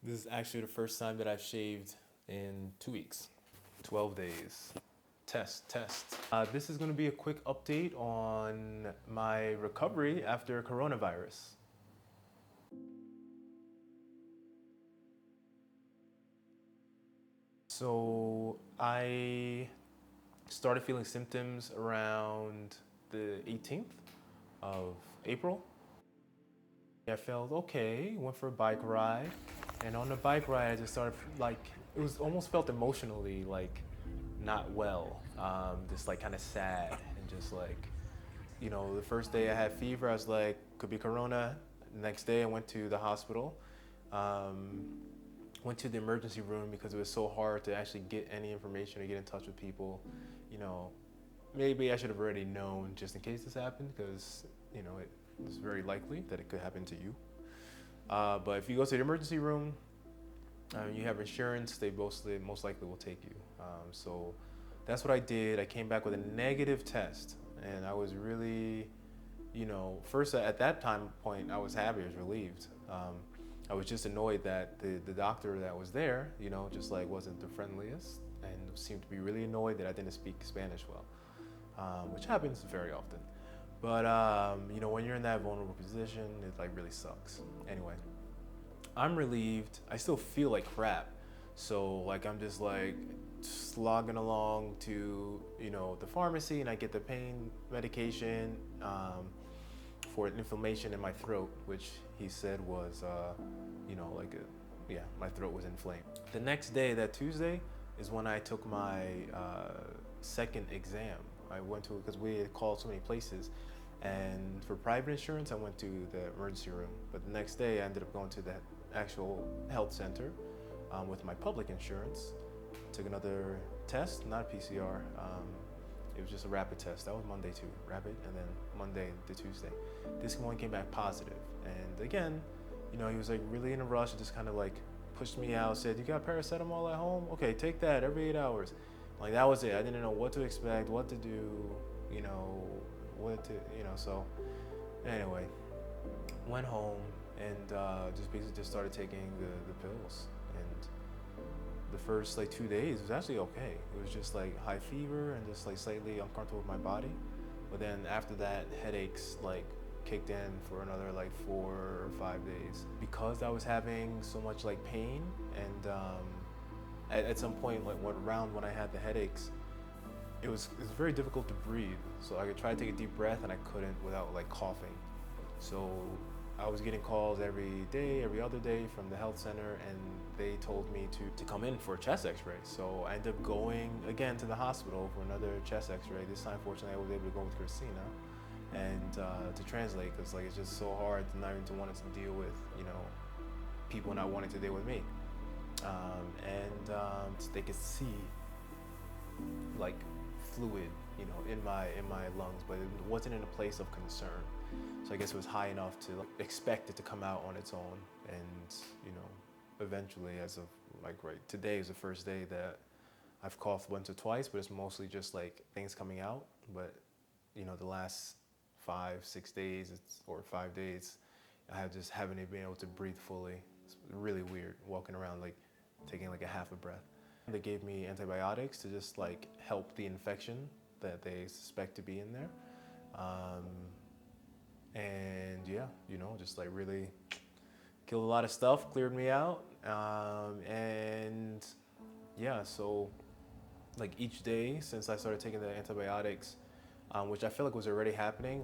This is actually the first time that I've shaved in 2 weeks, 12 days. Test. This is going to be a quick update on my recovery after coronavirus. So I started feeling symptoms around the 18th of April. I felt okay, went for a bike ride, and on the bike ride I just started it was almost felt emotionally not well, just kind of sad and just the first day I had fever, I was like, could be corona. The next day I went to the hospital, went to the emergency room because it was so hard to actually get any information or get in touch with people. You know, maybe I should have already known just in case this happened because, it's very likely that it could happen to you. But if you go to the emergency room, you have insurance, they most likely will take you. So that's what I did. I came back with a negative test, and I was really, first at that point, I was happy, I was relieved. I was just annoyed that the doctor that was there, wasn't the friendliest and seemed to be really annoyed that I didn't speak Spanish well, which happens very often. But, when you're in that vulnerable position, it really sucks. Anyway, I'm relieved. I still feel like crap. So I'm just slogging along to, the pharmacy, and I get the pain medication for inflammation in my throat, which he said was, my throat was inflamed. The next day, that Tuesday, is when I took my second exam. I went to, because we had called so many places, and for private insurance, I went to the emergency room. But the next day, I ended up going to the actual health center with my public insurance. Took another test, not a PCR. It was just a rapid test. That was Monday too, rapid, and then Monday to Tuesday. This one came back positive. And again, he was really in a rush and just kind of pushed me out, said, "You got paracetamol at home? Okay, take that every 8 hours." That was it. I didn't know what to expect, what to do, so anyway, went home and just basically just started taking the pills. And the first 2 days was actually okay. It was just high fever and just slightly uncomfortable with my body. But then after that, headaches kicked in for another 4 or 5 days because I was having so much pain. And at some point, around when I had the headaches, it was very difficult to breathe. So I could try to take a deep breath and I couldn't without coughing. So I was getting calls every day, every other day from the health center, and they told me to come in for a chest x-ray. So I ended up going again to the hospital for another chest x-ray. This time, fortunately, I was able to go with Christina and to translate, because it's just so hard not even to want to deal with, people not wanting to deal with me. They could see fluid, in my lungs, but it wasn't in a place of concern. So I guess it was high enough to expect it to come out on its own. And, eventually, as of right today is the first day that I've coughed once or twice, but it's mostly just things coming out. But, the last 5-6 days or 5 days, I just haven't been able to breathe fully. It's really weird walking around taking a half a breath. They gave me antibiotics to just help the infection that they suspect to be in there. And yeah, just really killed a lot of stuff, cleared me out. And yeah, so each day since I started taking the antibiotics, which I feel was already happening,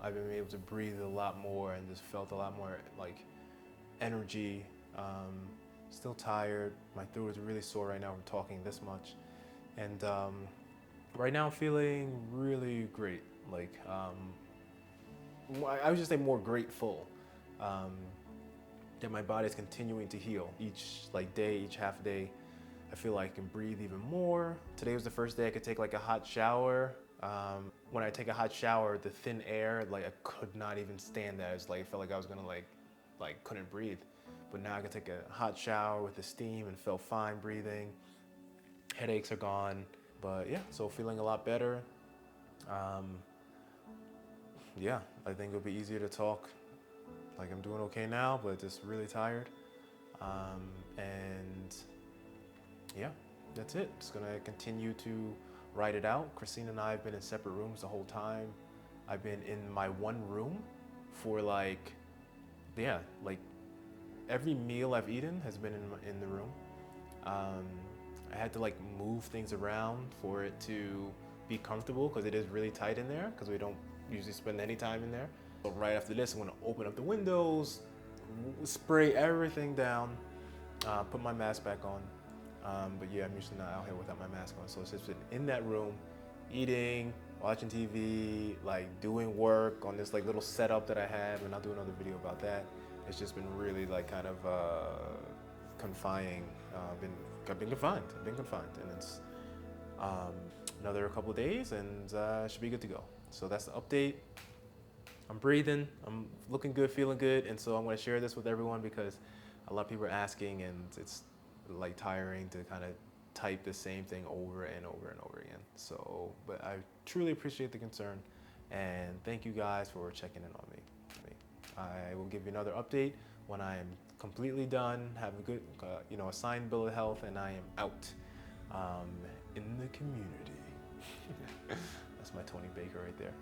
I've been able to breathe a lot more and just felt a lot more energy. Still tired. My throat is really sore right now from talking this much. And right now I'm feeling really great. I would just say more grateful that my body is continuing to heal. Each day, each half day, I feel I can breathe even more. Today was the first day I could take a hot shower. When I take a hot shower, the thin air, I could not even stand that. It felt I was gonna couldn't breathe. But now I can take a hot shower with the steam and feel fine breathing. Headaches are gone. But yeah, so feeling a lot better. Yeah, I think it'll be easier to talk. I'm doing okay now, but just really tired. And yeah, that's it. Just gonna continue to ride it out. Christine and I have been in separate rooms the whole time. I've been in my one room for like every meal I've eaten has been in the room. I had to like move things around for it to be comfortable because it is really tight in there because we don't usually spend any time in there. So right after this, I'm gonna open up the windows, spray everything down, put my mask back on. But yeah, I'm usually not out here without my mask on. So it's just been in that room, eating, watching TV, like doing work on this like little setup that I have, and I'll do another video about that. It's just been really like kind of confining. I've been confined, and it's another couple of days, and should be good to go. So that's the update. I'm breathing, I'm looking good, feeling good, and so I'm going to share this with everyone because a lot of people are asking, and it's like tiring to kind of type the same thing over and over and over again. So, but I truly appreciate the concern, and thank you guys for checking in on me. I will give you another update when I am completely done, have a good, a signed bill of health, and I am out in the community. That's my Tony Baker right there.